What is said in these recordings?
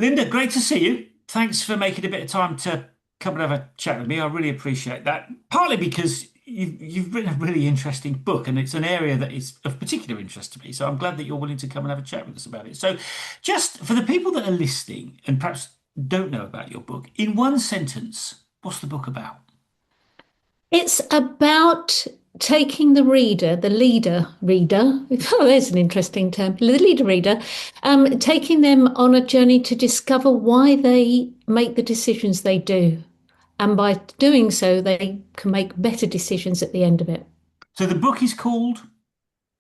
Lynda, great to see you. Thanks for making a bit of time to come and have a chat with me. I really appreciate that. Partly because you've written a really interesting book, and it's an area that is of particular interest to me. So I'm glad that you're willing to come and have a chat with us about it. So, just for the people that are listening and perhaps don't know about your book, in one sentence, what's the book about? It's about taking the reader, the leader reader, oh, there's an interesting term, the leader reader, taking them on a journey to discover why they make the decisions they do. And by doing so, they can make better decisions at the end of it. So the book is called.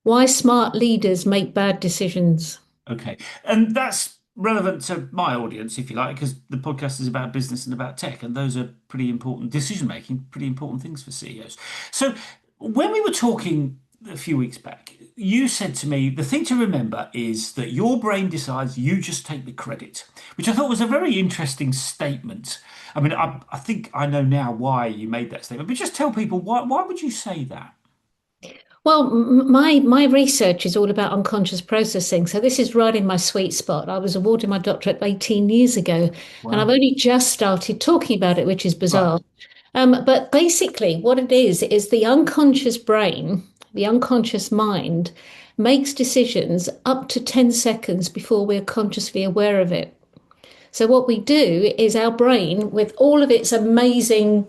Why smart leaders make bad decisions. Okay. And that's relevant to my audience, if you like, because the podcast is about business and about tech, and those are pretty important decision making, pretty important things for CEOs. So when we were talking a few weeks back, you said to me, the thing to remember is that your brain decides, you just take the credit, which I thought was a very interesting statement. I mean, I think I know now why you made that statement, but just tell people why would you say that? Well, my research is all about unconscious processing. So this is right in my sweet spot. I was awarded my doctorate 18 years ago, and I've Wow. only just started talking about it, which is Right. bizarre. But basically, what it is the unconscious brain, the unconscious mind, makes decisions up to 10 seconds before we're consciously aware of it. So what we do is our brain, with all of its amazing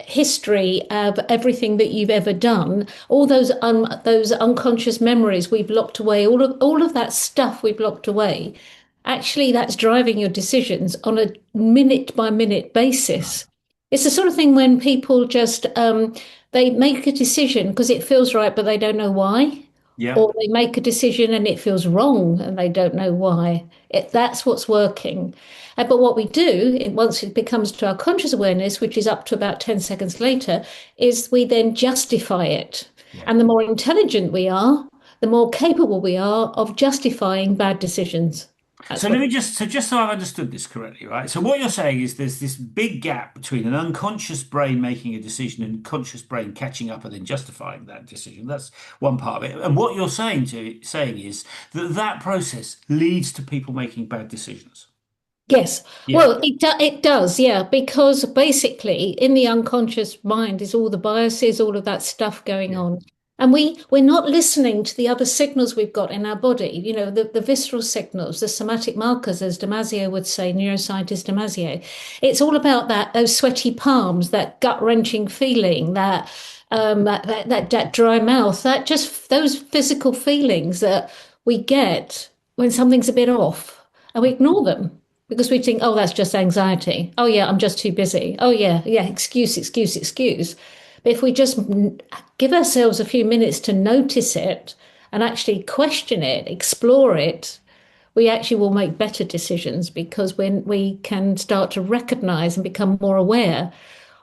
history of everything that you've ever done, all those unconscious memories we've locked away, all of that stuff we've locked away, actually that's driving your decisions on a minute by minute Right. basis. It's the sort of thing when people just they make a decision because it feels right, but they don't know why. Yeah. Or they make a decision and it feels wrong and they don't know why. That's what's working. But what we do, once it becomes to our conscious awareness, which is up to about 10 seconds later, is we then justify it. Yeah. And the more intelligent we are, the more capable we are of justifying bad decisions. So That's let what. me just so I've understood this correctly, right? So what you're saying is there's this big gap between an unconscious brain making a decision and conscious brain catching up and then justifying that decision. That's one part of it. And what you're saying is that that process leads to people making bad decisions. Yes, Yeah. well, it does, yeah, because basically in the unconscious mind is all the biases, all of that stuff going Yeah. on. And we're not listening to the other signals we've got in our body, the visceral signals, the somatic markers, as Damasio would say, neuroscientist Damasio. It's all about those sweaty palms, that gut-wrenching feeling, that dry mouth, that just those physical feelings that we get when something's a bit off, and we ignore them because we think, oh, that's just anxiety. Oh, yeah, I'm just too busy. Oh, yeah, yeah, excuse, excuse, excuse. But if we just give ourselves a few minutes to notice it and actually question it, explore it, we actually will make better decisions because when we can start to recognize and become more aware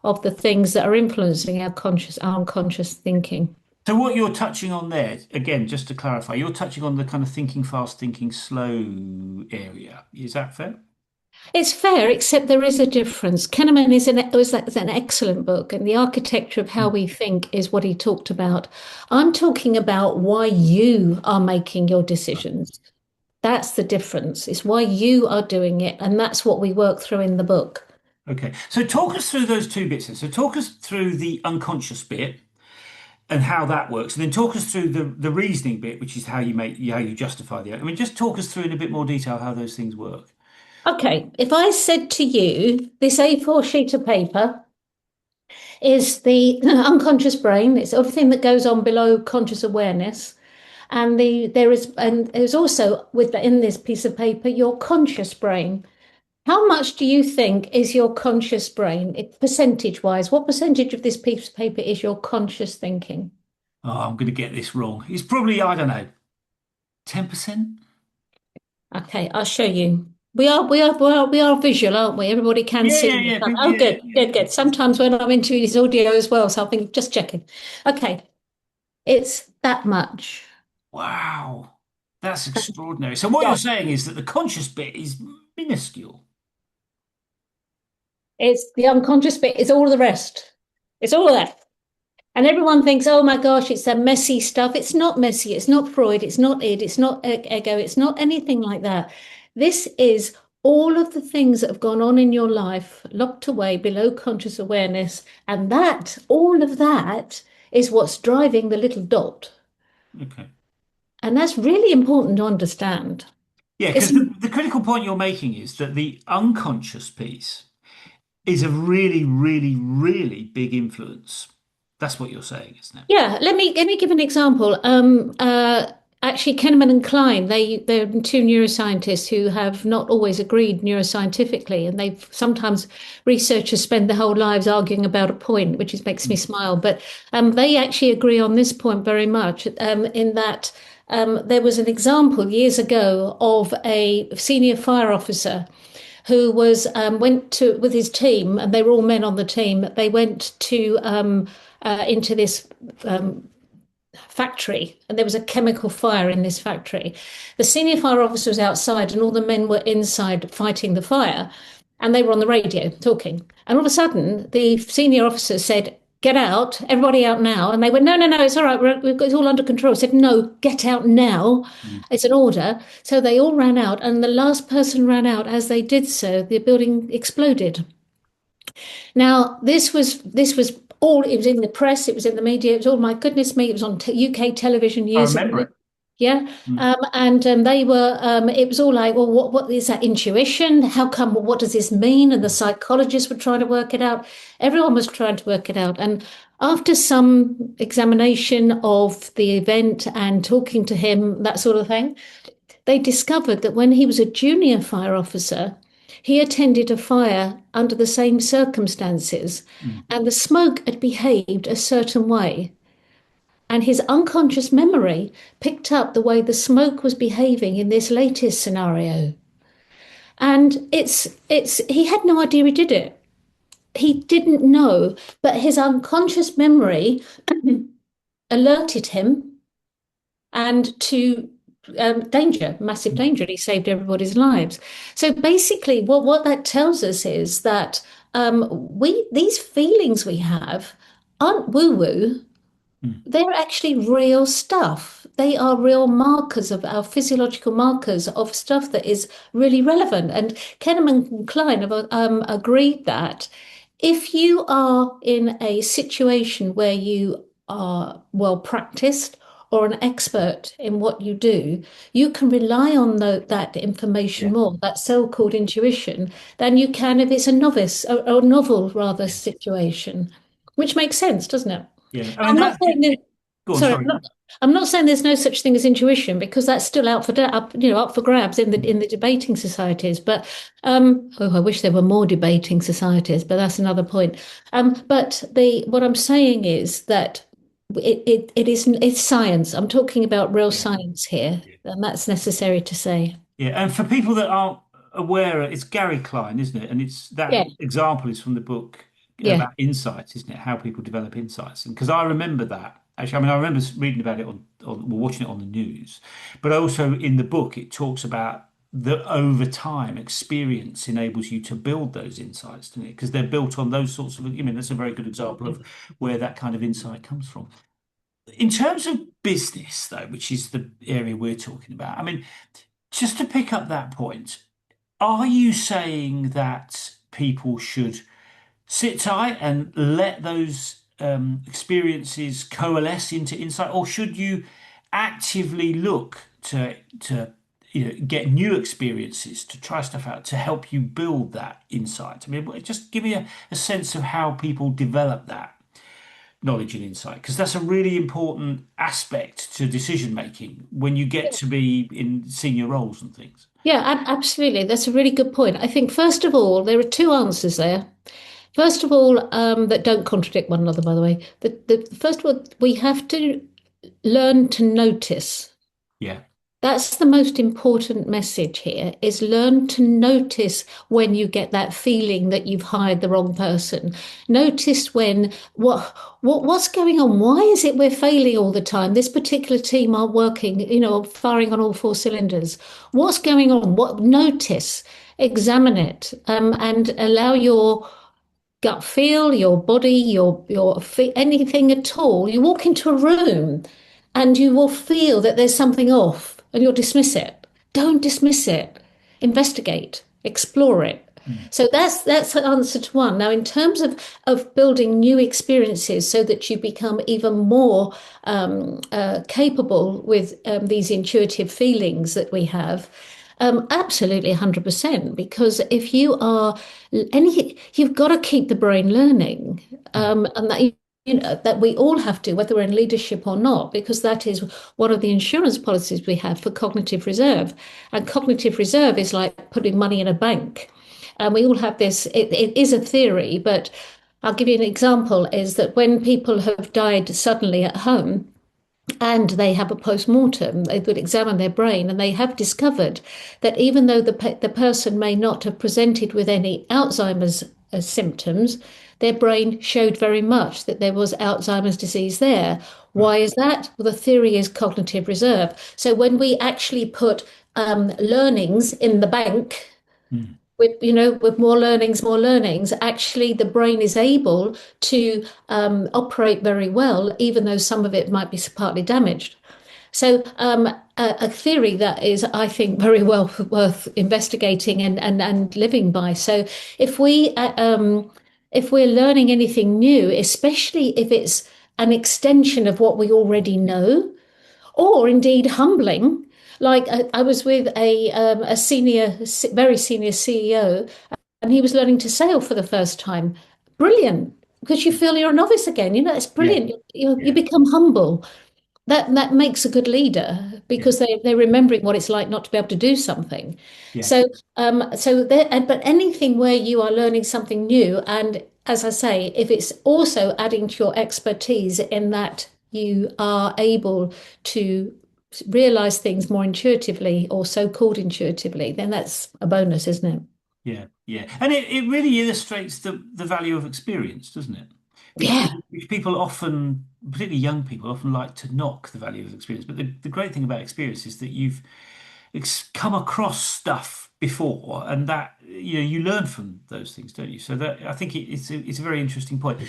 of the things that are influencing our unconscious thinking. So what you're touching on there, again, just to clarify, you're touching on the kind of thinking fast, thinking slow area. Is that fair? It's fair, except there is a difference. Kahneman is an excellent book, and the architecture of how we think is what he talked about. I'm talking about why you are making your decisions. That's the difference. It's why you are doing it, and that's what we work through in the book. Okay. So talk us through those two bits then. So talk us through the unconscious bit and how that works, and then talk us through the reasoning bit, which is how you justify the. I mean, just talk us through in a bit more detail how those things work. Okay, if I said to you, this A4 sheet of paper is the unconscious brain, it's everything that goes on below conscious awareness. And there's also in this piece of paper your conscious brain. How much do you think is your conscious brain, percentage wise? What percentage of this piece of paper is your conscious thinking? Oh, I'm going to get this wrong. It's probably, I don't know, 10%. Okay, I'll show you. We are visual, aren't we? Everybody can Yeah, see yeah, this. yeah, Oh, yeah, good, good, good. Sometimes when I'm into this audio as well, so I've been just checking. Okay, it's that much. wow, that's extraordinary. So what you're Yeah. saying is that the conscious bit is minuscule. It's the unconscious bit, it's all of the rest. It's all of that. And everyone thinks, oh my gosh, it's that messy stuff. It's not messy. It's not Freud. It's not id. It's not ego. It's not anything like that. This is all of the things that have gone on in your life locked away below conscious awareness. And that, all of that is what's driving the little dot. Okay. And that's really important to understand. Yeah, It's because the critical point you're making is that the unconscious piece is a really, really, really big influence. That's what you're saying, isn't it? Yeah, let me give an example. Actually, Kahneman and Klein, they're two neuroscientists who have not always agreed neuroscientifically, and they've sometimes researchers spend their whole lives arguing about a point, which is, makes me Mm. smile. But they actually agree on this point very much, in that there was an example years ago of a senior fire officer who was went to with his team, and they were all men on the team. They went to into this factory, and there was a chemical fire in this factory. The senior fire officer was outside, and all the men were inside fighting the fire, and they were on the radio talking. And all of a sudden, the senior officer said, "Get out, everybody out now." And they went, "No, no, no, it's all right. We've got it all under control." I said, "No, get out now. Mm. It's an order." So they all ran out, and the last person ran out. As they did so, the building exploded. Now, this was all, it was in the press, it was in the media, it was all, my goodness me, it was on UK television I years ago. remember it. Yeah. Mm. And they were, it was all like, well, what is that intuition? How come, what does this mean? And the psychologists were trying to work it out. Everyone was trying to work it out. And after some examination of the event and talking to him, that sort of thing, they discovered that when he was a junior fire officer, he attended a fire under the same circumstances, Mm. and the smoke had behaved a certain way. And his unconscious memory picked up the way the smoke was behaving in this latest scenario. And he had no idea he did it. He didn't know, but his unconscious memory alerted him and to danger, massive Mm. danger. And he saved everybody's lives. So basically, what that tells us is that we these feelings we have aren't woo-woo. Mm. They're actually real stuff. They are real markers of our physiological markers of stuff that is really relevant. And Kahneman and Klein have agreed that if you are in a situation where you are well practiced or an expert in what you do, you can rely on that information Yeah. more, that so-called intuition, than you can if it's a novice or novel rather Yeah. situation, which makes sense, doesn't it? Yeah. I mean, I'm not that's saying that, go on, sorry, sorry. I'm not saying there's no such thing as intuition because that's still out for up for grabs Mm. in the debating societies. But oh, I wish there were more debating societies, but that's another point. But the what I'm saying is that it's science. I'm talking about real Yeah. science here, Yeah. and that's necessary to say. Yeah. And for people that aren't aware, it's Gary Klein, isn't it? And it's that Yeah, example is from the book yeah. about insights, isn't it? How people develop insights. And because I remember that actually, I mean, I remember reading about it well, watching it on the news, but also in the book, it talks about the over time experience enables you to build those insights, doesn't it? Because they're built on those sorts of, I mean, that's a very good example of where that kind of insight comes from. In terms of business, though, which is the area we're talking about, I mean, just to pick up that point, are you saying that people should sit tight and let those experiences coalesce into insight, or should you actively look to get new experiences to try stuff out to help you build that insight? I mean, just give me a sense of how people develop that knowledge and insight, because that's a really important aspect to decision making when you get to be in senior roles and things. Yeah, absolutely. That's a really good point. I think, first of all, there are two answers there. First of all, that don't contradict one another, by the way. The first one, we have to learn to notice. Yeah. That's the most important message here, is learn to notice when you get that feeling that you've hired the wrong person. Notice when what's going on? Why is it we're failing all the time? This particular team aren't working, firing on all four cylinders. What's going on? What notice, examine it, and allow your gut feel, your body, anything at all. You walk into a room and you will feel that there's something off and you'll dismiss it. Don't dismiss it. Investigate. explore it. Mm. So that's the answer to one. Now, in terms of building new experiences so that you become even more capable with these intuitive feelings that we have, absolutely 100%. Because if you are any, you've got to keep the brain learning, Mm. and that that we all have to, whether we're in leadership or not, because that is one of the insurance policies we have for cognitive reserve. And cognitive reserve is like putting money in a bank. And we all have this, it is a theory, but I'll give you an example is that when people have died suddenly at home, and they have a post-mortem, they would examine their brain, and they have discovered that even though the person may not have presented with any Alzheimer's symptoms, their brain showed very much that there was Alzheimer's disease there. Right. Why is that? Well, the theory is cognitive reserve. So when we actually put learnings in the bank, Mm. with more learnings, actually the brain is able to operate very well, even though some of it might be partly damaged. So a theory that is, I think, very well worth investigating and living by. So if we if we're learning anything new, especially if it's an extension of what we already know, or indeed humbling. Like I was with a senior, very senior CEO, and he was learning to sail for the first time. Brilliant, because you feel you're a novice again. It's Yeah. brilliant. You Yeah. become humble. That makes a good leader Yeah. because they're remembering what it's like not to be able to do something. Yeah. So there, but anything where you are learning something new, and as I say, if it's also adding to your expertise in that you are able to realize things more intuitively or so-called intuitively, then that's a bonus, isn't it? Yeah, yeah, and it really illustrates the value of experience, doesn't it? Yeah. Which people often, particularly young people, often like to knock the value of experience. But the great thing about experience is that you've come across stuff before, and that you learn from those things, don't you? So that I think it's a very interesting point.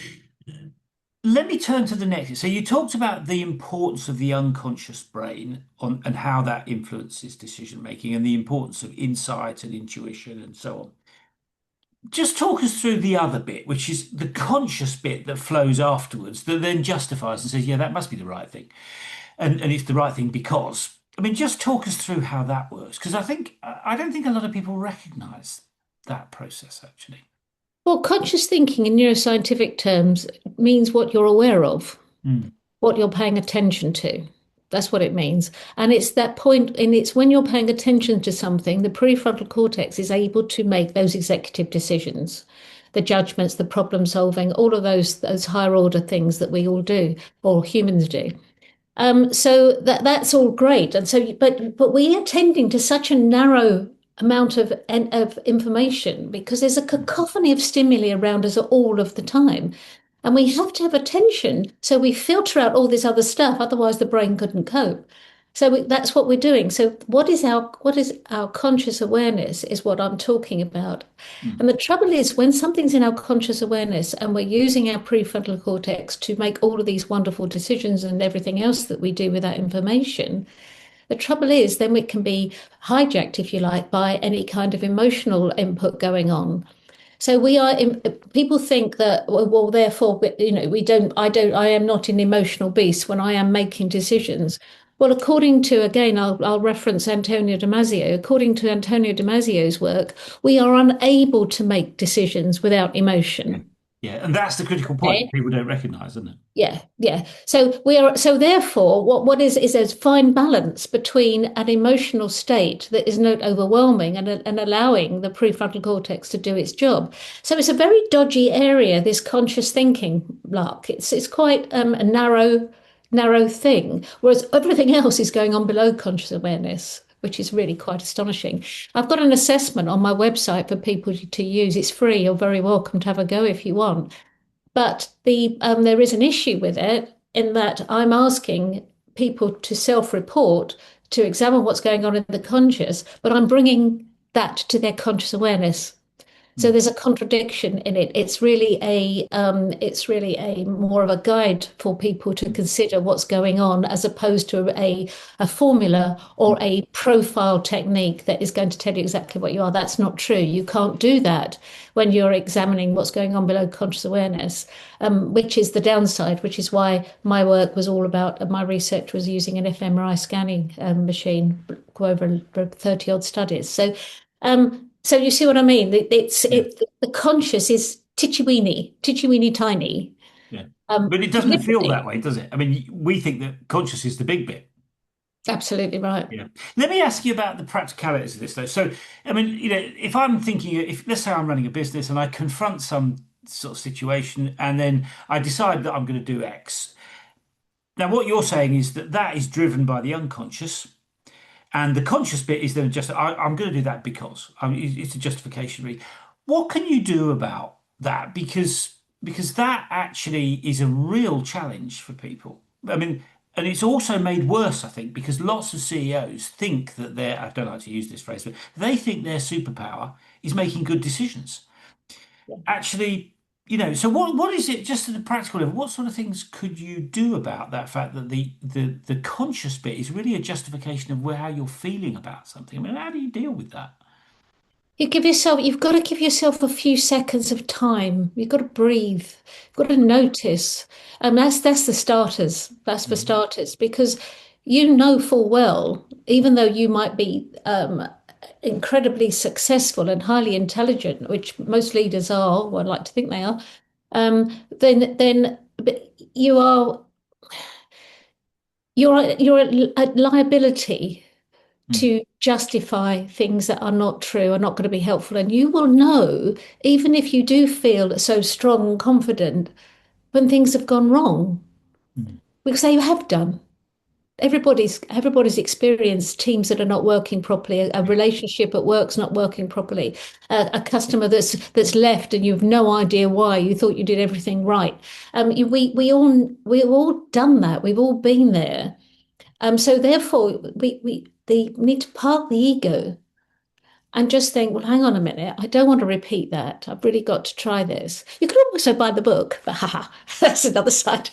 Let me turn to the next. So you talked about the importance of the unconscious brain on and how that influences decision making, and the importance of insight and intuition and so on. Just talk us through the other bit, which is the conscious bit that flows afterwards, that then justifies and says, yeah, that must be the right thing. And it's the right thing because, I mean, just talk us through how that works. Because I don't think a lot of people recognize that process actually. Well, conscious thinking in neuroscientific terms means what you're aware of, Mm. what you're paying attention to. That's what it means. And it's that point, and it's when you're paying attention to something, the prefrontal cortex is able to make those executive decisions, the judgments, the problem solving, all of those higher order things that we all do, or humans do. So that's all great. And so, but we are tending to such a narrow amount of information because there's a cacophony of stimuli around us all of the time. And we have to have attention. So we filter out all this other stuff, otherwise the brain couldn't cope. So that's what we're doing. So what is our conscious awareness is what I'm talking about. Mm. And the trouble is when something's in our conscious awareness and we're using our prefrontal cortex to make all of these wonderful decisions and everything else that we do with that information, the trouble is then it can be hijacked, if you like, by any kind of emotional input going on. So people think that, well, therefore, I am not an emotional beast when I am making decisions. Well, according to, again, I'll reference Antonio Damasio. According to Antonio Damasio's work, we are unable to make decisions without Yeah. emotion. Yeah. And that's the critical point Okay. that people don't recognize, isn't it? Yeah, yeah. So therefore, what is a fine balance between an emotional state that is not overwhelming and allowing the prefrontal cortex to do its job. So it's a very dodgy area, this conscious thinking, Lark. It's quite a narrow thing, whereas everything else is going on below conscious awareness, which is really quite astonishing. I've got an assessment on my website for people to use. It's free. You're very welcome to have a go if you want. But there is an issue with it in that I'm asking people to self-report, to examine what's going on in the conscious, but I'm bringing that to their conscious awareness. So Mm. there's a contradiction in it. It's really a more of a guide for people to consider what's going on, as opposed to a formula or Mm. a profile technique that is going to tell you exactly what you are. That's not true. You can't do that when you're examining what's going on below conscious awareness, which is the downside, which is why my work was all about, my research was using an fMRI scanning machine, go over 30 odd studies. So you see what I mean? Yeah. The conscious is titchy weeny tiny. Yeah. But it doesn't feel Deliberately. that way, does it? I mean, we think that conscious is the big bit. Absolutely right. Yeah. Let me ask you about the practicalities of this, though. So, I mean, if I'm thinking, if let's say I'm running a business and I confront some sort of situation and then I decide that I'm going to do X. Now, what you're saying is that that is driven by the unconscious, and the conscious bit is then just, I'm going to do that because it's a justification, really. What can you do about that? Because that actually is a real challenge for people. I mean, and it's also made worse, I think, because lots of CEOs think that I don't like to use this phrase, but they think their superpower is making good decisions. Actually, so what is it, just at a practical level, what sort of things could you do about that fact that the conscious bit is really a justification of how you're feeling about something? I mean, how do you deal with that? You've got to give yourself a few seconds of time. You've got to breathe. You've got to notice. And that's the starters. That's for Mm. starters, because you know full well, even though you might be incredibly successful and highly intelligent, which most leaders are, or I'd like to think they are, then but you're a liability Mm. to justify things that are not true, are not going to be helpful. And you will know, even if you do feel so strong and confident, when things have gone wrong, Mm. because they have done. Everybody's experienced teams that are not working properly, a Yeah. relationship at work's not working properly, a customer that's left and you've no idea why. You thought you did everything right. We've all done that. We've all been there. So therefore, we they need to park the ego and just think, well, hang on a minute, I don't want to repeat that. I've really got to try this. You could also buy the book, but haha, that's another side.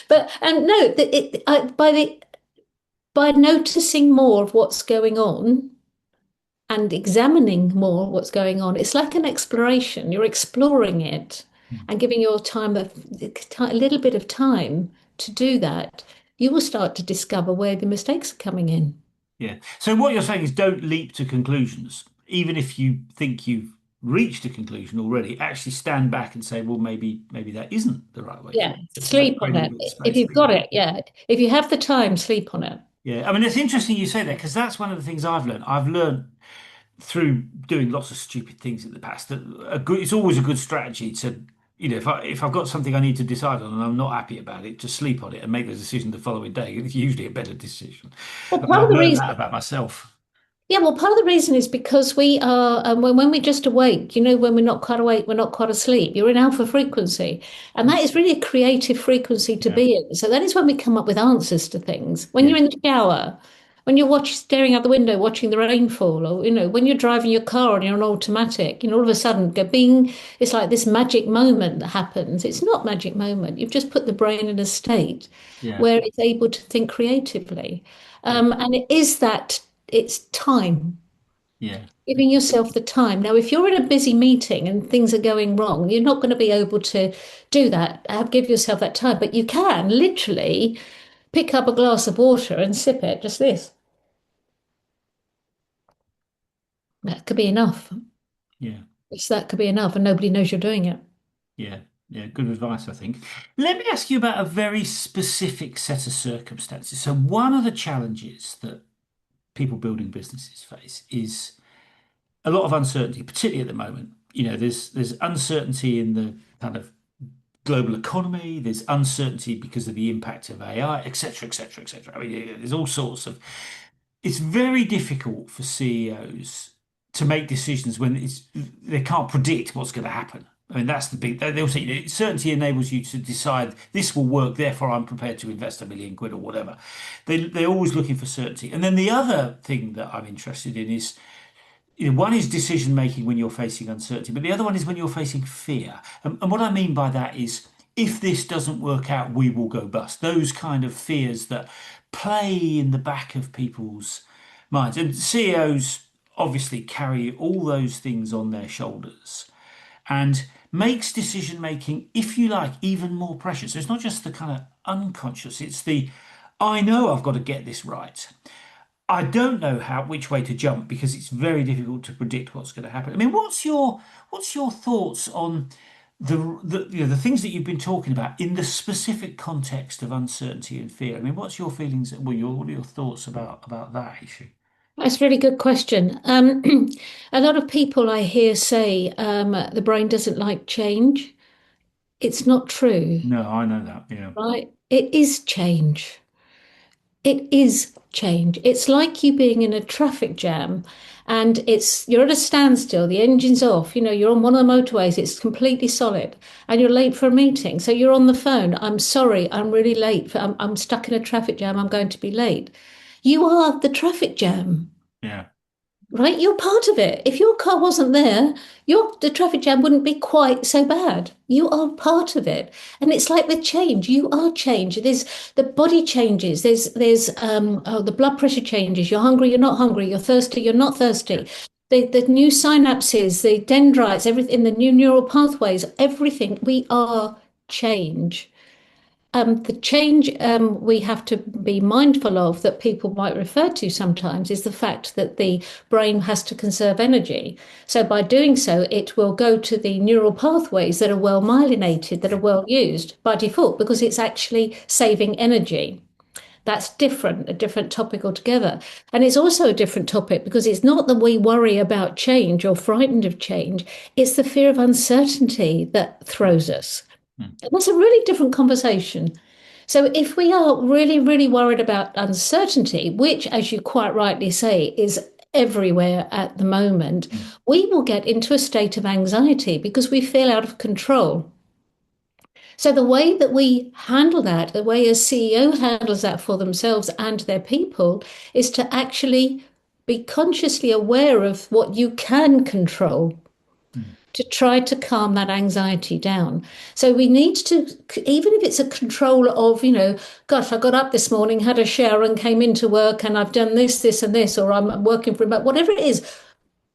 But no, by noticing more of what's going on and examining more of what's going on, it's like an exploration. You're exploring it Mm. and giving your time a little bit of time to do that. You will start to discover where the mistakes are coming in. Yeah. So what you're saying is don't leap to conclusions, even if you think you've reached a conclusion already. Actually, stand back and say, well, maybe that isn't the right way Yeah, forward. Just sleep on create a little it. bit of If space. you've got it, yeah. If you have the time, sleep on it. Yeah, I mean, it's interesting you say that because that's one of the things I've learned. I've learned through doing lots of stupid things in the past that it's always a good strategy to, if I've got something I need to decide on and I'm not happy about it, to sleep on it and make the decision the following day. It's usually a better decision. Well, I mean, part of I've the learned reason that about myself. Yeah, well, part of the reason is because we are, when we're just awake, when we're not quite awake, we're not quite asleep. You're in alpha frequency. And that is really a creative frequency to Yeah, be in. So that is when we come up with answers to things. When yeah, you're in the shower, when you're staring out the window, watching the rain fall, or, when you're driving your car and you're on automatic, all of a sudden go bing, it's like this magic moment that happens. It's not magic moment. You've just put the brain in a state yeah, where it's able to think creatively. yeah, And it is that it's time, yeah, giving yourself the time. Now, if you're in a busy meeting and things are going wrong, you're not going to be able to do that, give yourself that time, but you can literally pick up a glass of water and sip it, just this. That could be enough. yeah, That could be enough, and nobody knows you're doing it. yeah, yeah. Good advice, I think. Let me ask you about a very specific set of circumstances. So, one of the challenges that people building businesses face is a lot of uncertainty, particularly at the moment. There's uncertainty in the kind of global economy. There's uncertainty because of the impact of AI, et cetera, et cetera, et cetera. I mean, there's all sorts of. It's very difficult for CEOs to make decisions when they can't predict what's going to happen. I mean, that's the big. They also, certainty enables you to decide this will work, therefore I'm prepared to invest £1 million or whatever. They're always looking for certainty. And then the other thing that I'm interested in is one is decision making when you're facing uncertainty, but the other one is when you're facing fear. And what I mean by that is, if this doesn't work out, we will go bust. Those kind of fears that play in the back of people's minds. And CEOs obviously carry all those things on their shoulders and makes decision making, if you like, even more precious. So it's not just the kind of unconscious, it's the I know I've got to get this right. I don't know which way to jump because it's very difficult to predict what's going to happen. I mean, what's your thoughts on the things that you've been talking about in the specific context of uncertainty and fear? I mean, what's your feelings? What are your thoughts about that issue? That's a really good question. A lot of people I hear say the brain doesn't like change. It's not true, No, I know that. Yeah, right? It is change. It is change. It's like you being in a traffic jam and you're at a standstill, the engine's off, you're on one of the motorways, it's completely solid, and you're late for a meeting. So you're on the phone. I'm sorry, I'm really late. I'm stuck in a traffic jam. I'm going to be late. You are the traffic jam. yeah. Right? You're part of it. If your car wasn't there, the traffic jam wouldn't be quite so bad. You are part of it. And it's like with change. You are change. There's the body changes. The blood pressure changes. You're hungry, you're not hungry, you're thirsty, you're not thirsty. The new synapses, the dendrites, everything, the new neural pathways, everything. We are change. The change we have to be mindful of that people might refer to sometimes is the fact that the brain has to conserve energy. So by doing so, it will go to the neural pathways that are well myelinated, that are well used by default, because it's actually saving energy. That's different, a different topic altogether. And it's also a different topic because it's not that we worry about change or frightened of change, it's the fear of uncertainty that throws us. Mm, And that's a really different conversation. So, if we are really, really worried about uncertainty, which, as you quite rightly say, is everywhere at the moment, mm, we will get into a state of anxiety because we feel out of control. So, the way that we handle that, the way a CEO handles that for themselves and their people, is to actually be consciously aware of what you can control mm, to try to calm that anxiety down. So we need to, even if it's a control of, gosh, I got up this morning, had a shower and came into work and I've done this, this and this, or I'm working for remote, whatever it is,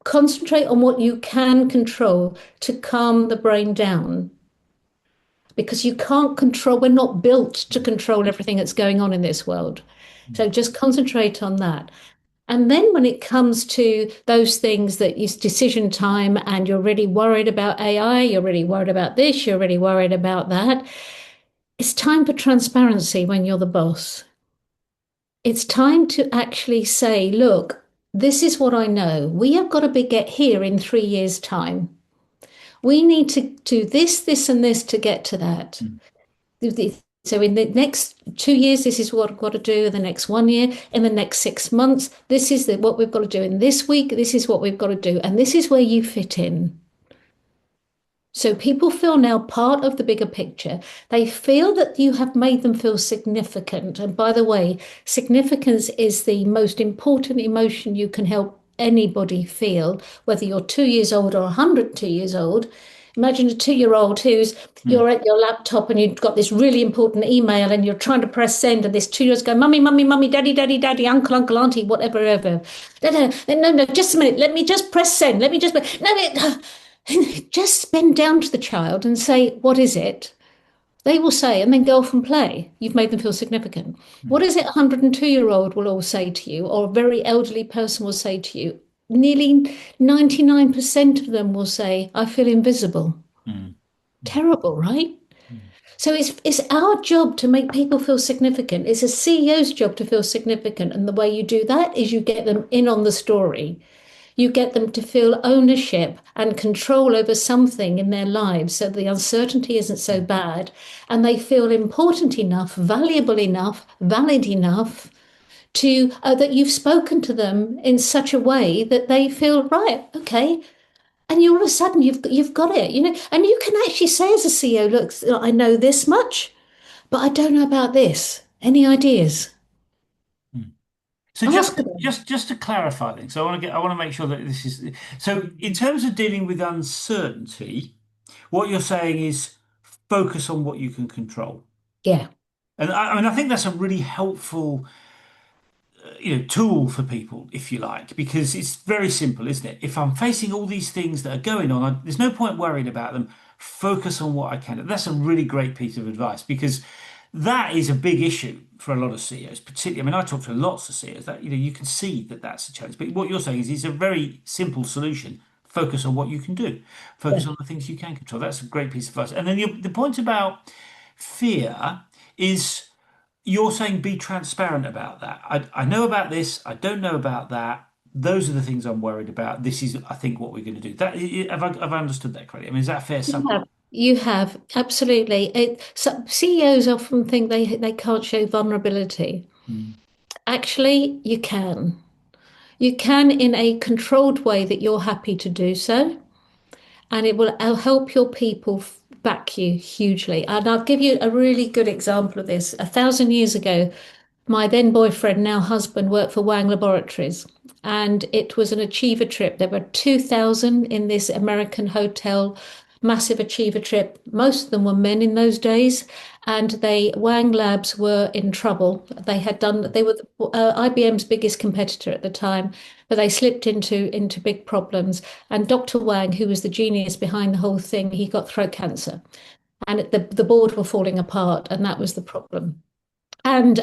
concentrate on what you can control to calm the brain down. Because you can't control, we're not built to control everything that's going on in this world. mm, So just concentrate on that. And then when it comes to those things that is decision time and you're really worried about AI, you're really worried about this, you're really worried about that, it's time for transparency when you're the boss. It's time to actually say, look, this is what I know. We have got to get here in 3 years' time. We need to do this, this, and this to get to that. mm, So in the next 2 years, this is what I've got to do. In the next 1 year, in the next 6 months, this is what we've got to do. In this week, this is what we've got to do. And this is where you fit in. So people feel now part of the bigger picture. They feel that you have made them feel significant. And by the way, significance is the most important emotion you can help anybody feel, whether you're 2 years old or 102 years old. Imagine a 2 year old who's mm. you're at your laptop and you've got this really important email and you're trying to press send, and this 2 years go, mummy, mummy, mummy, daddy, daddy, daddy, uncle, uncle, auntie, whatever, ever. No, no, no, no, just a minute. Let me just press send. Let me just no, no. Just bend down to the child and say, what is it? They will say, and then go off and play. You've made them feel significant. What is it a 102-year-old will all say to you, or a very elderly person will say to you? Nearly 99% of them will say, I feel invisible. Mm, mm, Terrible, right? mm, So it's our job to make people feel significant. It's a CEO's job to feel significant. And the way you do that is you get them in on the story. You get them to feel ownership and control over something in their lives so the uncertainty isn't so mm, bad. And they feel important enough, valuable enough, valid enough to that you've spoken to them in such a way that they feel, right, okay. And you all of a sudden you've got it, and you can actually say as a CEO, look, I know this much, but I don't know about this. Any ideas? mm. So Ask them. just to clarify things, so I want to make sure that this is so in terms of dealing with uncertainty, what you're saying is focus on what you can control. Yeah, And I mean, I think that's a really helpful, tool for people, if you like, because it's very simple, isn't it? If I'm facing all these things that are going on, there's no point worrying about them. Focus on what I can do. That's a really great piece of advice because that is a big issue for a lot of CEOs, particularly. I mean, I talk to lots of CEOs that you can see that that's a challenge. But what you're saying is it's a very simple solution. Focus on what you can do. Focus yeah, on the things you can control. That's a great piece of advice. And then the point about fear is you're saying be transparent about that. I know about this. I don't know about that. Those are the things I'm worried about. This is, I think, what we're going to do. Have I understood that correctly? I mean, is that a fair you summary? have. You have absolutely. CEOs often think they can't show vulnerability. Mm, Actually, you can. You can in a controlled way that you're happy to do so, and it will help your people back you hugely. And I'll give you a really good example of this. 1,000 years ago, my then boyfriend, now husband, worked for Wang Laboratories, and it was an achiever trip. There were 2,000 in this American hotel, massive achiever trip. Most of them were men in those days, and Wang Labs were in trouble. They were IBM's biggest competitor at the time, but they slipped into big problems. And Dr. Wang, who was the genius behind the whole thing, he got throat cancer, and the board were falling apart, and that was the problem. And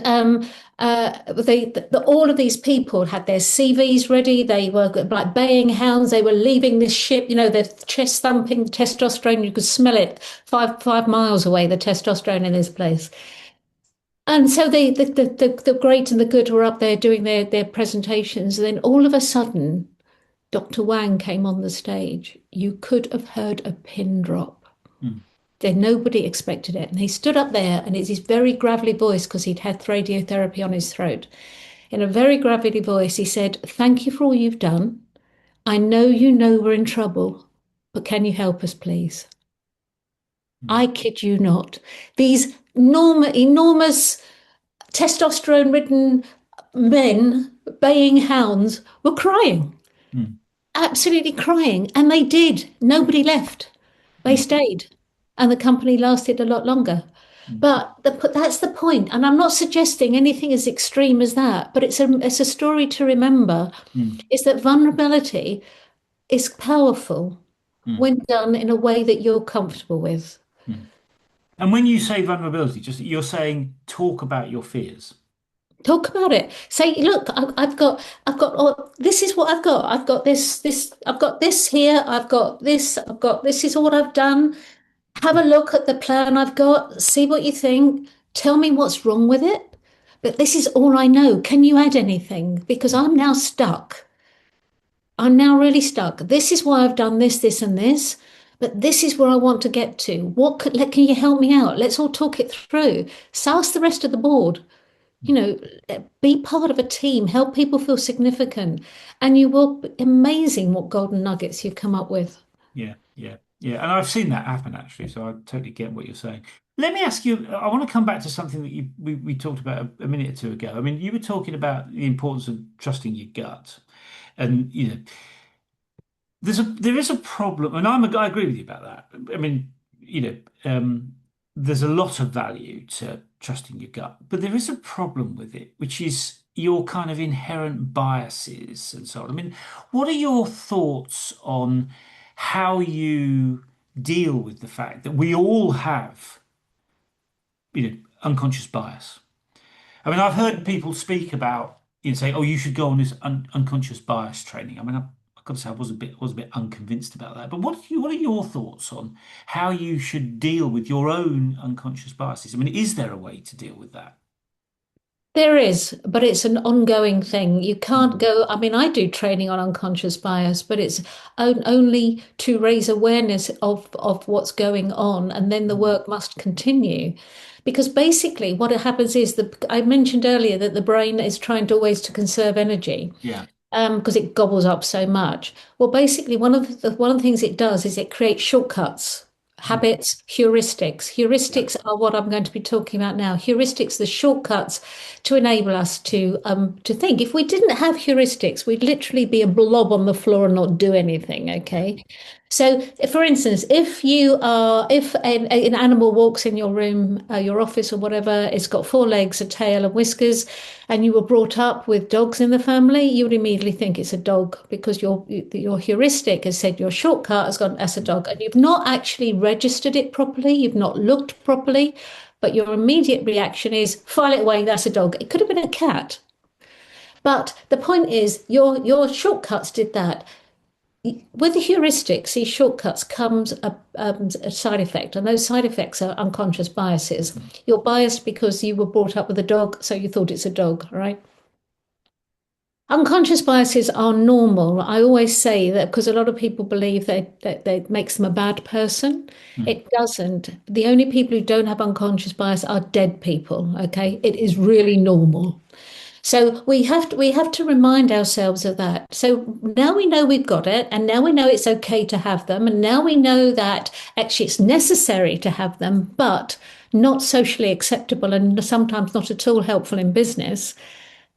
all of these people had their CVs ready. They were like baying hounds. They were leaving this ship. Their chest thumping, testosterone. You could smell it 5 miles away. The testosterone in this place. And so the great and the good were up there doing their presentations. And then all of a sudden, Dr. Wang came on the stage. You could have heard a pin drop. mm, Then nobody expected it. And he stood up there, and it's his very gravelly voice, because he'd had radiotherapy on his throat. In a very gravelly voice, he said, "Thank you for all you've done. I know you know we're in trouble, but can you help us, please?" mm, I kid you not. These enormous testosterone ridden men, baying hounds, were crying, mm, absolutely crying. And they did. Nobody left. They mm, stayed. And the company lasted a lot longer. mm, But that's the point. And I'm not suggesting anything as extreme as that, but it's a story to remember, mm, is that vulnerability is powerful mm, when done in a way that you're comfortable with. mm. And when you say vulnerability, just you're saying talk about your fears. Talk about it. Say, look, this is what I've got. I've got this here. This is what I've done. Have a look at the plan I've got. See what you think. Tell me what's wrong with it. But this is all I know. Can you add anything? Because I'm now stuck. I'm now really stuck. This is why I've done this, this, and this. But this is where I want to get to. Can you help me out? Let's all talk it through. So ask the rest of the board. you know, be part of a team, help people feel significant, and you will be amazing what golden nuggets you come up with. Yeah, yeah, yeah. And I've seen that happen actually, so I totally get what you're saying. Let me ask you, I want to come back to something that we talked about a minute or two ago. I mean, you were talking about the importance of trusting your gut. And there is a problem, and I agree with you about that. I mean, there's a lot of value to trusting your gut, but there is a problem with it, which is your kind of inherent biases and so on. I mean, what are your thoughts on how you deal with the fact that we all have, unconscious bias? I mean, I've heard people speak about, say, "Oh, you should go on this unconscious bias training." I mean, I've got to say, I was a bit unconvinced about that. But what are your thoughts on how you should deal with your own unconscious biases? I mean, is there a way to deal with that? There is, but it's an ongoing thing. You can't Mm, go. I mean, I do training on unconscious bias, but it's only to raise awareness of what's going on, and then the mm, work must continue. Because basically, what happens is that I mentioned earlier that the brain is trying to always to conserve energy, yeah. because it gobbles up so much. Well, basically, one of the things it does is it creates shortcuts. habits, heuristics. Heuristics are what I'm going to be talking about now. Heuristics, the shortcuts to enable us to think. If we didn't have heuristics, we'd literally be a blob on the floor and not do anything. Yeah. Okay. So, for instance, if an animal walks in your room, your office, or whatever, it's got four legs, a tail, and whiskers, and you were brought up with dogs in the family, you would immediately think it's a dog because your heuristic has said your shortcut has gone as a dog, and you've not actually registered it properly, you've not looked properly, but your immediate reaction is file it away, that's a dog. It could have been a cat. But the point is, your shortcuts did that. With the heuristics, these shortcuts comes a side effect, and those side effects are unconscious biases. You're biased because you were brought up with a dog, so you thought it's a dog, right? Unconscious biases are normal. I always say that because a lot of people believe that makes them a bad person. Mm. It doesn't. The only people who don't have unconscious bias are dead people, okay? It is really normal. So we have to remind ourselves of that. So now we know we've got it, and now we know it's okay to have them, and now we know that actually it's necessary to have them, but not socially acceptable and sometimes not at all helpful in business.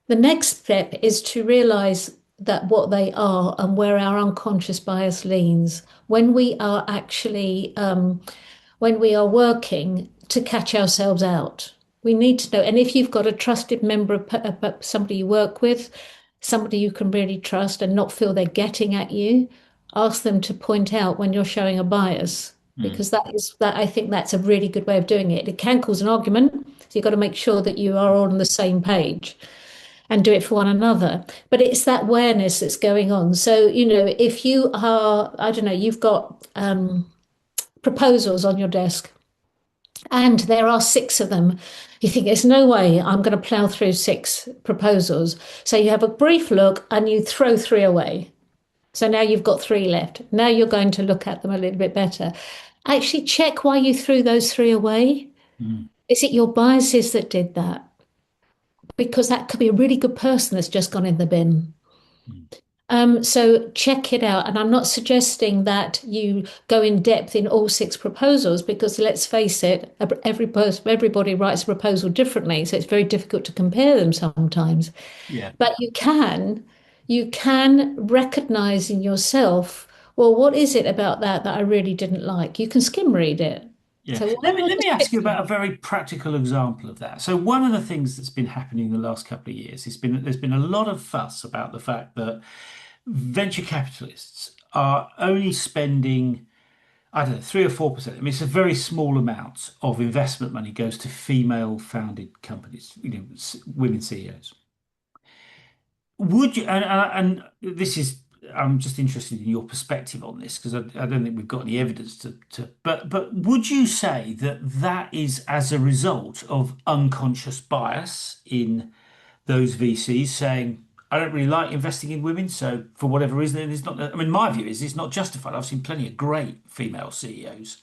The next step is to realize that what they are and where our unconscious bias leans when we are actually when we are working to catch ourselves out. We need to know. And if you've got a trusted member of somebody you work with, somebody you can really trust and not feel they're getting at you, ask them to point out when you're showing a bias, Mm. because I think that's a really good way of doing it. It can cause an argument, so you've got to make sure that you are all on the same page and do it for one another. But it's that awareness that's going on. So, if you are, I don't know, you've got proposals on your desk and there are six of them. You think there's no way I'm going to plow through six proposals. So you have a brief look and you throw three away. So now you've got three left. Now you're going to look at them a little bit better. Actually, check why you threw those three away. Mm. Is it your biases that did that? Because that could be a really good person that's just gone in the bin. Mm. So check it out. And I'm not suggesting that you go in depth in all six proposals because let's face it, everybody writes a proposal differently. So it's very difficult to compare them sometimes. Yeah. But you can recognize in yourself, well, what is it about that I really didn't like? You can skim read it. Yeah. So Let why me not let me just ask pick you them? about a very practical example of that. So one of the things that's been happening in the last couple of years has been there's been a lot of fuss about the fact that venture capitalists are only spending, I don't know, 3 or 4%. I mean, it's a very small amount of investment money goes to female-founded companies, women CEOs. Would you, and this is, I'm just interested in your perspective on this because I don't think we've got any evidence but would you say that that is as a result of unconscious bias in those VCs saying, I don't really like investing in women, so for whatever reason, it's not, I mean, my view is it's not justified. I've seen plenty of great female CEOs,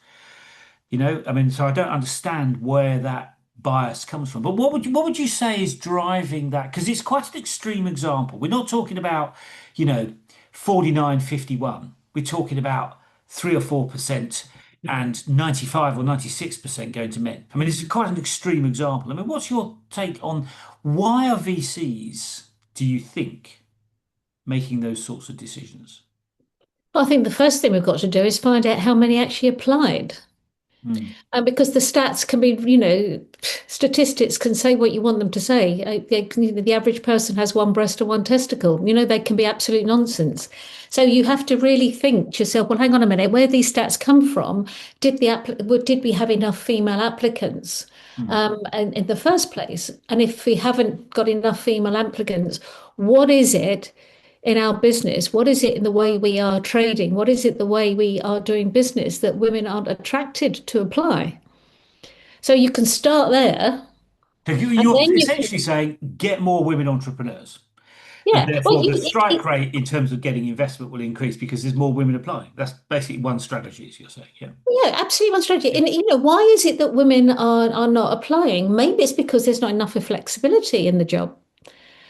I mean, so I don't understand where that bias comes from. But what would you say is driving that? Because it's quite an extreme example. We're not talking about, you know, 49-51. We're talking about 3 or 4% and 95 or 96% going to men. I mean, it's quite an extreme example. I mean, what's your take on why are VCs, do you think, making those sorts of decisions? Well, I think the first thing we've got to do is find out how many actually applied. Mm. And because the stats can be, statistics can say what you want them to say. The average person has one breast and one testicle. They can be absolute nonsense. So you have to really think to yourself, well, hang on a minute, where these stats come from? Did we have enough female applicants Mm. in the first place? And if we haven't got enough female applicants, what is it in our business? What is it in the way we are trading? What is it the way we are doing business that women aren't attracted to apply? So you can start there, So and you're then you essentially can, saying get more women entrepreneurs. And yeah. Well, therefore, the strike rate in terms of getting investment will increase because there's more women applying. That's basically one strategy, as you're saying. Yeah. yeah, absolutely one strategy. Yeah. And why is it that women are not applying? Maybe it's because there's not enough of flexibility in the job.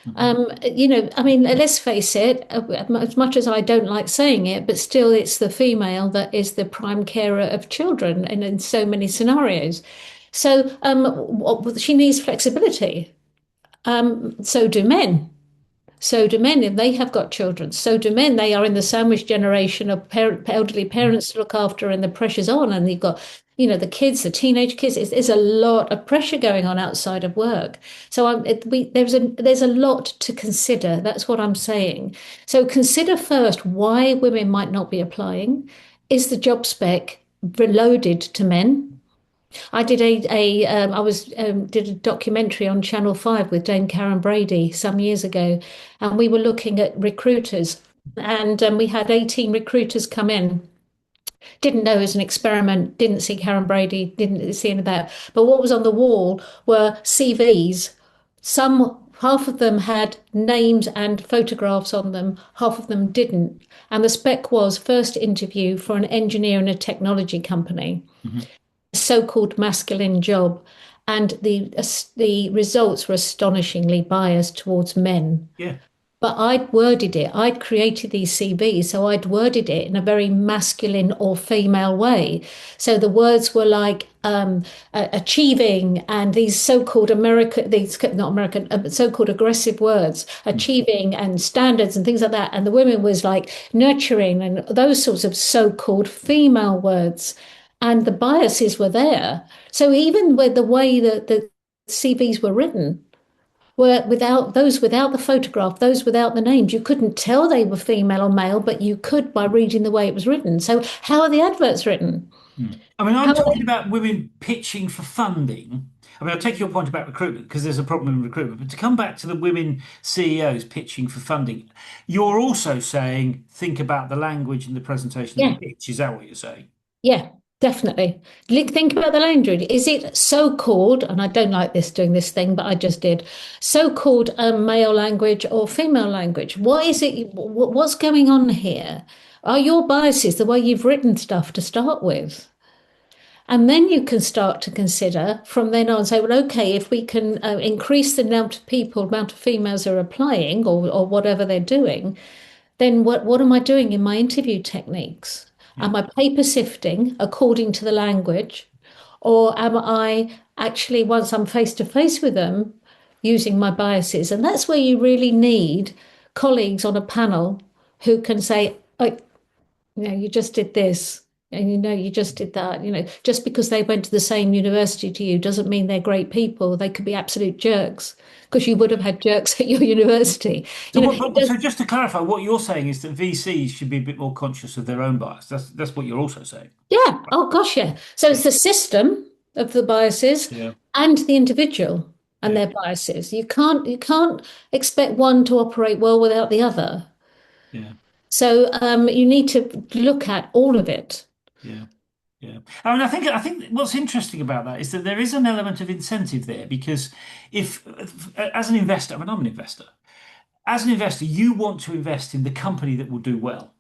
Hmm. I mean, let's face it, as much as I don't like saying it, but still it's the female that is the prime carer of children and in so many scenarios. So she needs flexibility. So do men. So do men if they have got children. So do men. They are in the sandwich generation of elderly parents to look after, and the pressure's on. And you've got, the kids, the teenage kids. There's a lot of pressure going on outside of work. So there's a lot to consider. That's what I'm saying. So consider first why women might not be applying. Is the job spec reloaded to men? I did I was did a documentary on Channel 5 with Dame Karen Brady some years ago, and we were looking at recruiters, and we had 18 recruiters come in. Didn't know it was an experiment, didn't see Karen Brady, didn't see any of that. But what was on the wall were CVs. Half of them had names and photographs on them, half of them didn't. And the spec was first interview for an engineer in a technology company, Hmm. so-called masculine job, and the results were astonishingly biased towards men. Yeah. But I'd worded it, I'd created these CVs, so I'd worded it in a very masculine or female way. So the words were like achieving and these so-called American, these not American, so-called aggressive words, achieving and standards and things like that. And the women was like nurturing and those sorts of so-called female words. And the biases were there. So even with the way that the CVs were written, were without the photograph, those without the names. You couldn't tell they were female or male, but you could by reading the way it was written. So how are the adverts written? Mm. I mean, I'm How are talking they? about women pitching for funding. I mean, I'll take your point about recruitment because there's a problem in recruitment. But to come back to the women CEOs pitching for funding, you're also saying think about the language and the presentation of the Yeah, pitch. Is that what you're saying? yeah, definitely. Think about the language. Is it so-called, and I don't like this doing this thing, but I just did, so-called male language or female language? What is it? What's going on here? Are your biases the way you've written stuff to start with? And then you can start to consider from then on, say, well, okay, if we can increase the amount of females who are applying or whatever they're doing, then what am I doing in my interview techniques? Yeah. Am I paper sifting according to the language? Or am I actually, once I'm face to face with them, using my biases? And that's where you really need colleagues on a panel who can say, oh, you just did this. And you just did that. Just because they went to the same university to you doesn't mean they're great people. They could be absolute jerks because you would have had jerks at your university. So, It does, so just to clarify, what you're saying is that VCs should be a bit more conscious of their own bias. That's what you're also saying. yeah. Oh gosh, yeah. So Yeah. it's the system of the biases Yeah. and the individual and Yeah. their biases. You can't expect one to operate well without the other. Yeah. So you need to look at all of it. Yeah. Yeah. I mean, I think what's interesting about that is that there is an element of incentive there because if, as an investor, I mean, I'm an investor. As an investor, you want to invest in the company that will do well.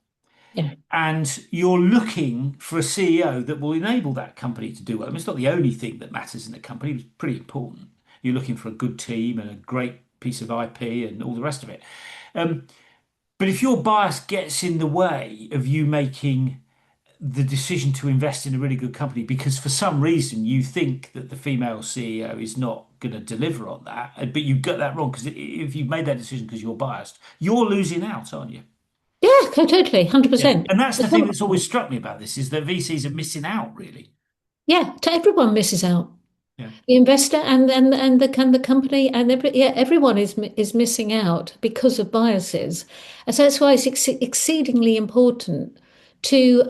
Yeah. And you're looking for a CEO that will enable that company to do well. I mean, it's not the only thing that matters in a company, it's pretty important. You're looking for a good team and a great piece of IP and all the rest of it. Um, but if your bias gets in the way of you making the decision to invest in a really good company because for some reason you think that the female CEO is not going to deliver on that, but you got that wrong because if you've made that decision because you're biased, you're losing out, aren't you? Yeah, totally, Yeah. 100%. And that's the thing that's always struck me about this is that VCs are missing out, really. Yeah, everyone misses out. Yeah. The investor and the company and everyone is missing out because of biases, and so that's why it's exceedingly important to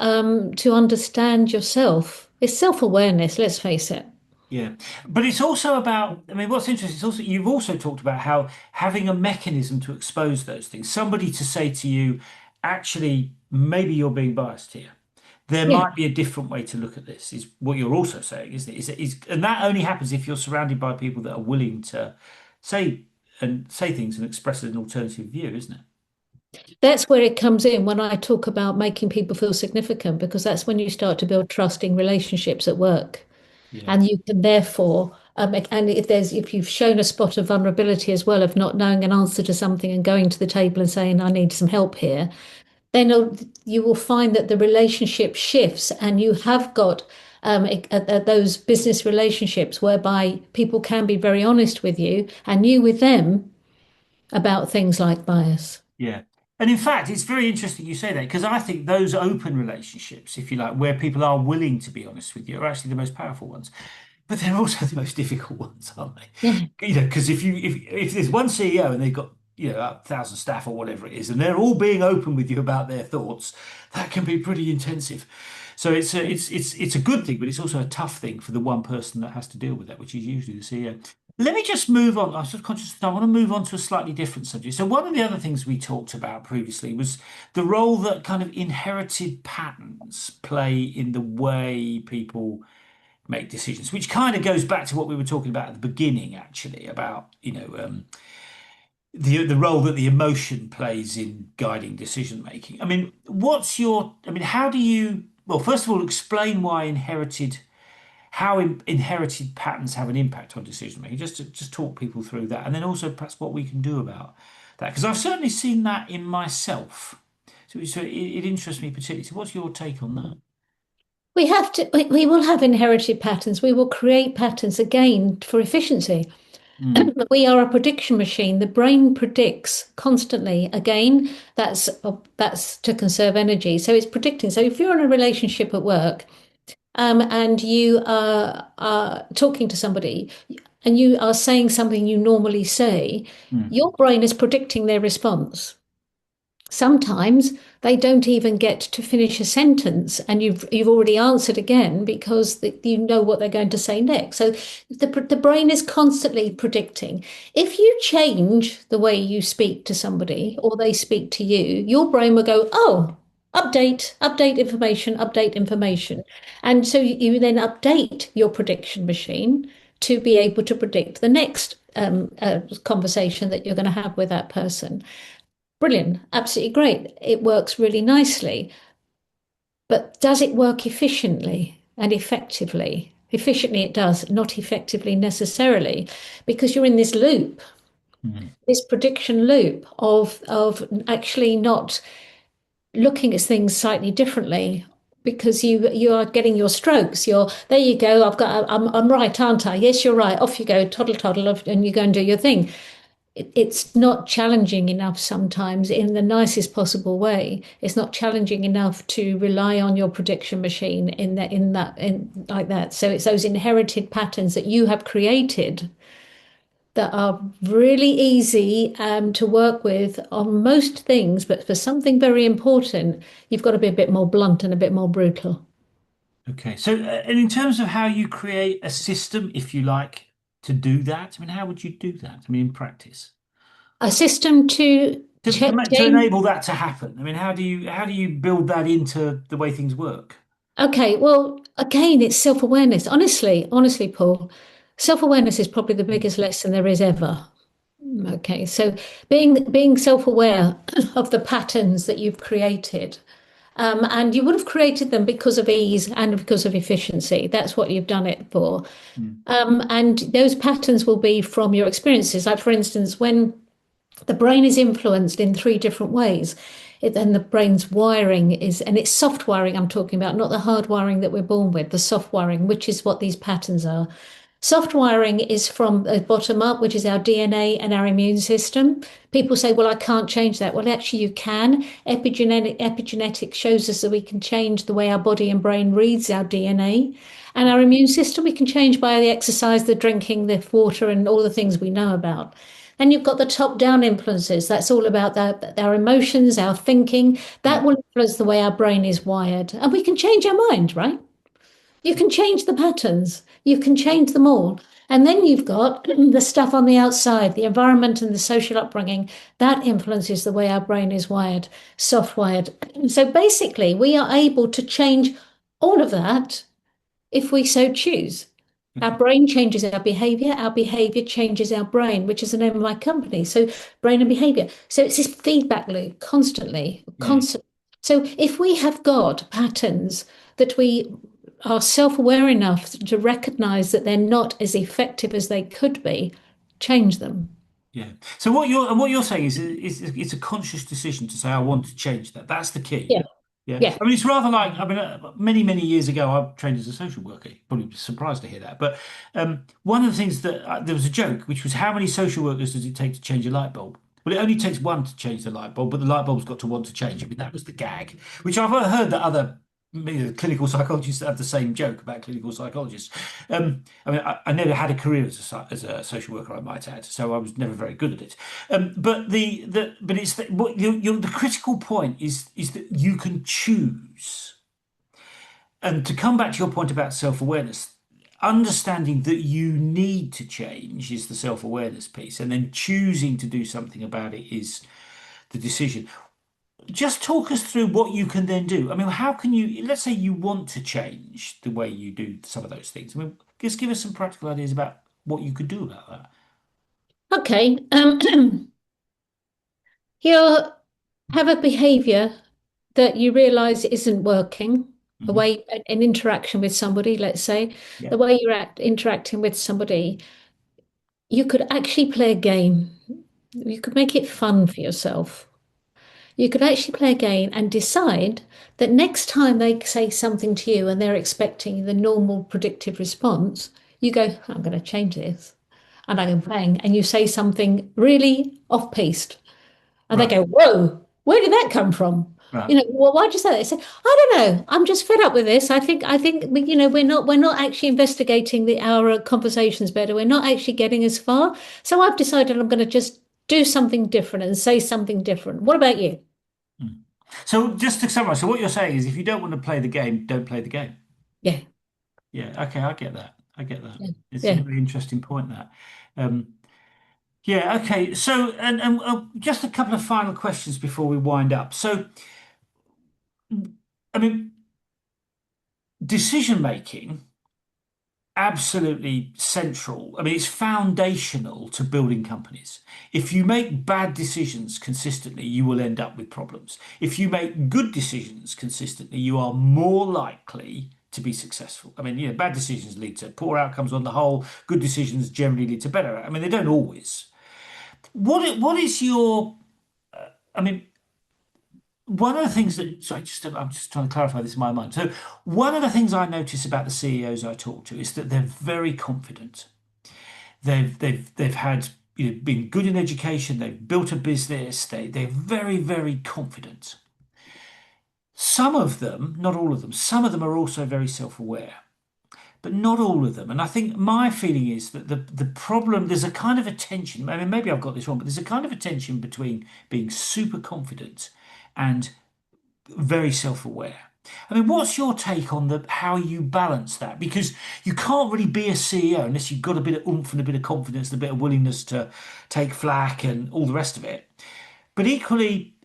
understand yourself. It's self-awareness. Let's face it. Yeah. But it's also about, I mean, what's interesting is also, you've also talked about how having a mechanism to expose those things, somebody to say to you, actually, maybe you're being biased here. There Yeah, might be a different way to look at this, is what you're also saying, isn't it? And that only happens if you're surrounded by people that are willing to say say things and express an alternative view, isn't it? that's where it comes in when I talk about making people feel significant, because that's when you start to build trusting relationships at work. Yeah. And you can therefore And if you've shown a spot of vulnerability as well, of not knowing an answer to something and going to the table and saying, I need some help here, then you will find that the relationship shifts, and you have got those business relationships whereby people can be very honest with you and you with them about things like bias. Yeah. And in fact, it's very interesting you say that because I think those open relationships, if you like, where people are willing to be honest with you, are actually the most powerful ones. But they're also the most difficult ones, aren't Yeah. they? You know, because if there's one CEO and they've got, you know, 1,000 staff or whatever it is, and they're all being open with you about their thoughts, that can be pretty intensive. So it's a good thing, but it's also a tough thing for the one person that has to deal with that, which is usually the CEO. Let me just move on. I'm sort of conscious that I want to move on to a slightly different subject. So one of the other things we talked about previously was the role that kind of inherited patterns play in the way people make decisions, which kind of goes back to what we were talking about at the beginning, actually, about, the role that the emotion plays in guiding decision making. I mean, how do you, well, first of all, explain why inherited patterns have an impact on decision making, just to just talk people through that, and then also perhaps what we can do about that, because I've certainly seen that in myself. So it interests me particularly. So what's your take on that? We will have inherited patterns. We will create patterns again for efficiency. Mm, We are a prediction machine. The brain predicts constantly. Again, that's to conserve energy. So it's predicting. So if you're in a relationship at work, and you are talking to somebody, and you are saying something you normally say, mm, your brain is predicting their response. Sometimes they don't even get to finish a sentence, and you've already answered again because you know what they're going to say next. So the brain is constantly predicting. If you change the way you speak to somebody or they speak to you, your brain will go, oh, update information, update information. And so you then update your prediction machine to be able to predict the next conversation that you're going to have with that person. Brilliant, absolutely great. It works really nicely. But does it work efficiently and effectively? Efficiently, it does, not effectively necessarily, because you're in this loop, mm. this prediction loop of actually not looking at things slightly differently. Because you are getting your strokes. You're there. You go. I'm right, aren't I? Yes, you're right. Off you go. Toddle toddle, and you go and do your thing. It's not challenging enough sometimes in the nicest possible way. It's not challenging enough to rely on your prediction machine in like that. So it's those inherited patterns that you have created that are really easy to work with on most things, but for something very important, you've got to be a bit more blunt and a bit more brutal. Okay. So, and in terms of how you create a system, if you like, to do that, I mean, how would you do that? I mean, in practice, A system to to change. enable that to happen. I mean, how do you build that into the way things work? Okay, well, again, it's self-awareness. Honestly, Paul, self-awareness is probably the biggest lesson there is ever. Okay, so being self-aware of the patterns that you've created, and you would have created them because of ease and because of efficiency. That's what you've done it for. Mm, And those patterns will be from your experiences. Like, for instance, when the brain is influenced in three different ways. Then the brain's wiring is, and it's soft wiring I'm talking about, not the hard wiring that we're born with, the soft wiring, which is what these patterns are. Soft wiring is from the bottom up, which is our DNA and our immune system. People say, well, I can't change that. Well, actually, you can. Epigenetics shows us that we can change the way our body and brain reads our DNA. And our immune system, we can change by the exercise, the drinking, the water, and all the things we know about. Then you've got the top down influences. That's all about our emotions, our thinking. That yeah. will influence the way our brain is wired. And we can change our mind, right? You can change the patterns, you can change them all. And then you've got the stuff on the outside, the environment and the social upbringing. That influences the way our brain is wired, soft wired. So basically, we are able to change all of that if we so choose. Our Okay. brain changes our behavior changes our brain, which is the name of my company. So, brain and behavior. So, it's this feedback loop constantly, Yeah. constant. So, if we have got patterns that we are self-aware enough to recognize that they're not as effective as they could be, change them. Yeah. So what you're saying is it's a conscious decision to say I want to change that. That's the key. Yeah, Yeah. yeah. I mean, it's rather like I mean, many years ago, I trained as a social worker. You'd probably be surprised to hear that. But one of the things that there was a joke, which was how many social workers does it take to change a light bulb? Well, it only takes one to change the light bulb, but the light bulb's got to want to change. I mean, that was the gag, which I've heard that other clinical psychologists have the same joke about clinical psychologists. I mean, I never had a career as a social worker, I might add, so I was never very good at it. But but it's what the critical point is that you can choose. And to come back to your point about self-awareness, understanding that you need to change is the self-awareness piece, and then choosing to do something about it is the decision. Just talk us through what you can then do. I mean, how can you, let's say you want to change the way you do some of those things. I mean, just give us some practical ideas about what you could do about that. Okay. You have a behavior that you realize isn't working, the Hmm. way an interaction with somebody, let's say, Yeah. the way you're interacting with somebody, you could actually play a game. You could make it fun for yourself. You could actually play a game and decide that next time they say something to you and they're expecting the normal predictive response, you go, I'm going to change this. And I go bang, and you say something really off-piste. And they Right. go, whoa, where did that come from? Right. You know, well, why'd you say that? They say, I don't know. I'm just fed up with this. I think, we're not actually investigating our conversations better. We're not actually getting as far. So I've decided I'm going to just do something different and say something different. What about you? Mm. So just to summarize, so what you're saying is if you don't want to play the game, don't play the game. Yeah, Yeah. Okay. I get that. I get that. yeah, It's a yeah. really interesting point that. Um, yeah. Okay. So, and just a couple of final questions before we wind up. So, I mean, decision making, absolutely central. I mean, it's foundational to building companies. If you make bad decisions consistently, you will end up with problems. If you make good decisions consistently, you are more likely to be successful. I mean, bad decisions lead to poor outcomes on the whole. Good decisions generally lead to better. I mean, they don't always. What is your, I mean, one of the things that, sorry, I'm just trying to clarify this in my mind. So, one of the things I notice about the CEOs I talk to is that they're very confident. They've had been good in education. They've built a business. They're very confident. Some of them, not all of them, some of them are also very self-aware, but not all of them. And I think my feeling is that the problem there's a kind of a tension. I mean, maybe I've got this wrong, but there's a kind of a tension between being super confident and very self-aware. I mean, what's your take on the how you balance that? Because you can't really be a CEO unless you've got a bit of oomph and a bit of confidence and a bit of willingness to take flack and all the rest of it. But equally,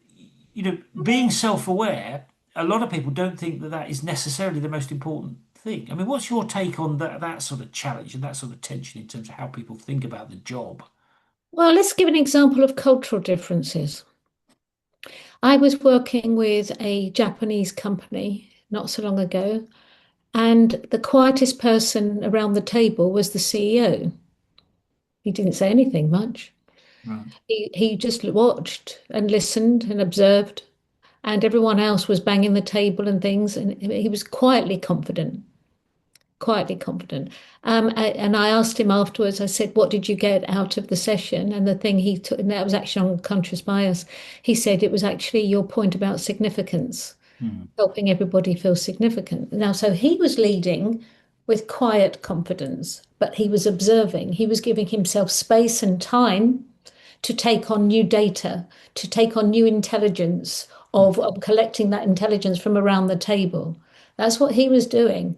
being self-aware, a lot of people don't think that that is necessarily the most important thing. I mean, what's your take on that sort of challenge and that sort of tension in terms of how people think about the job? Well, let's give an example of cultural differences. I was working with a Japanese company not so long ago, and the quietest person around the table was the CEO. He didn't say anything much. Right. He just watched and listened and observed, and everyone else was banging the table and things, and he was quietly confident, quietly confident. And I asked him afterwards, I said, what did you get out of the session? And the thing he took, and that was actually on unconscious bias, he said it was actually your point about significance, Hmm. helping everybody feel significant. Now, so he was leading with quiet confidence, but he was observing, he was giving himself space and time to take on new data, to take on new intelligence of collecting that intelligence from around the table. That's what he was doing.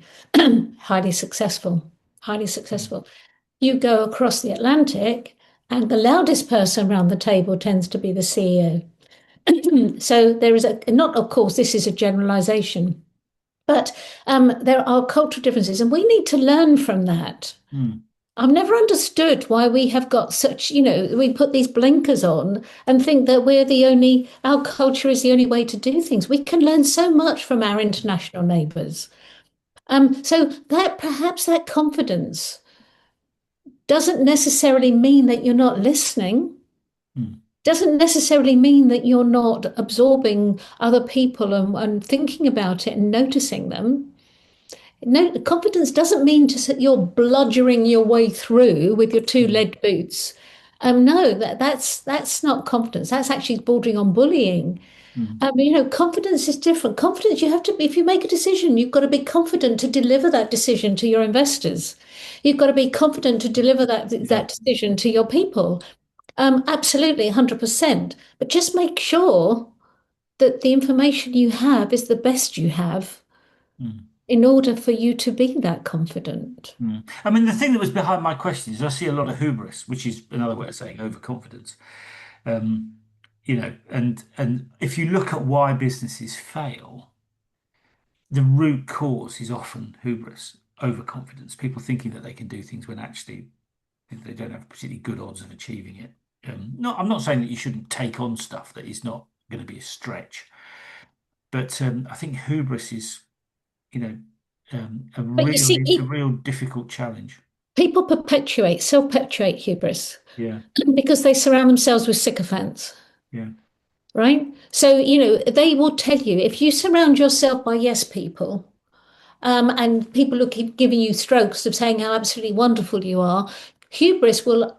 Highly successful, highly Hmm. successful. You go across the Atlantic, and the loudest person around the table tends to be the CEO. So there is not, of course, this is a generalization, but there are cultural differences, and we need to learn from that. Hmm. I've never understood why we have got such, we put these blinkers on and think that our culture is the only way to do things. We can learn so much from our international neighbours. So that perhaps that confidence doesn't necessarily mean that you're not listening, Mm, doesn't necessarily mean that you're not absorbing other people and thinking about it and noticing them. No, confidence doesn't mean just that you're bludgering your way through with your two mm, lead boots. No, that's not confidence. That's actually bordering on bullying. mm. Confidence is different. Confidence, you have to, if you make a decision, you've got to be confident to deliver that decision to your investors. You've got to be confident to deliver Yeah. that decision to your people. Absolutely, 100%. But just make sure that the information you have is the best you have Mm, in order for you to be that confident. mm. I mean, the thing that was behind my question is I see a lot of hubris, which is another way of saying overconfidence. Um, and if you look at why businesses fail, the root cause is often hubris, overconfidence, people thinking that they can do things when actually they don't have particularly good odds of achieving it. I'm not saying that you shouldn't take on stuff that is not going to be a stretch, but I think hubris is, you know, But you see, it's a real difficult challenge. people self-perpetuate hubris Yeah, because they surround themselves with sycophants, yeah, right? So, they will tell you if you surround yourself by yes people, and people will keep giving you strokes of saying how absolutely wonderful you are, hubris will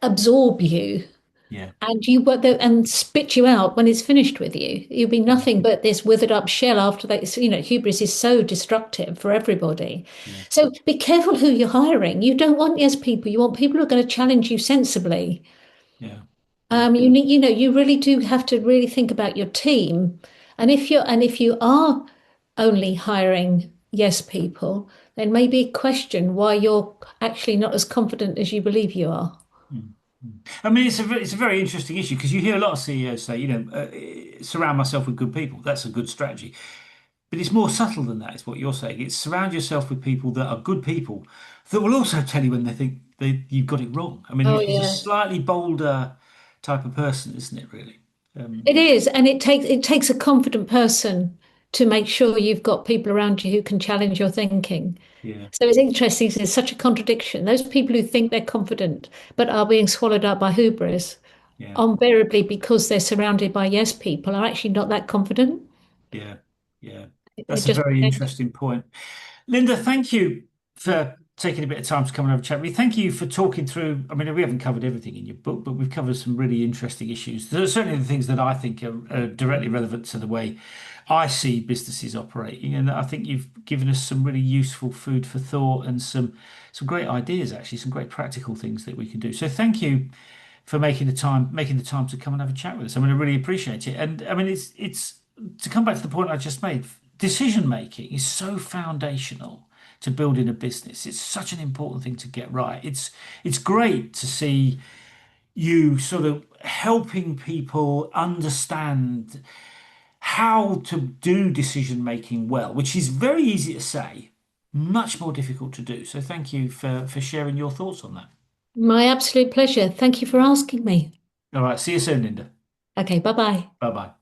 absorb you yeah, and spit you out when it's finished with you. You'll be nothing but this withered up shell after that. Hubris is so destructive for everybody. yeah, So be careful who you're hiring. You don't want yes people. You want people who are going to challenge you sensibly. yeah, yeah, You really do have to really think about your team. And if you are only hiring yes people, then maybe question why you're actually not as confident as you believe you are. mm, mm. I mean, it's a very interesting issue because you hear a lot of CEOs say, surround myself with good people. That's a good strategy. But it's more subtle than that, is what you're saying. It's surround yourself with people that are good people that will also tell you when they think you've got it wrong. I mean, Oh, which is a yeah. slightly bolder type of person, isn't it, really? It is, and it takes a confident person to make sure you've got people around you who can challenge your thinking. Yeah, So it's interesting, there's such a contradiction. Those people who think they're confident but are being swallowed up by hubris, yeah, invariably because they're surrounded by yes people, are actually not that confident. yeah, yeah. They That's a just very pretend. interesting point. Linda, thank you for taking a bit of time to come and have a chat with me. Thank you for talking through. I mean, we haven't covered everything in your book, but we've covered some really interesting issues. There are certainly the things that I think are directly relevant to the way I see businesses operating, and I think you've given us some really useful food for thought and some great ideas, actually, some great practical things that we can do. So thank you for making the time to come and have a chat with us. I mean, I really appreciate it. And I mean, it's to come back to the point I just made. Decision making is so foundational to building a business. It's such an important thing to get right. It's great to see you sort of helping people understand how to do decision making well, which is very easy to say, much more difficult to do. So thank you for sharing your thoughts on that. My absolute pleasure. Thank you for asking me. All right, see you soon, Linda. Okay, bye bye. Bye bye.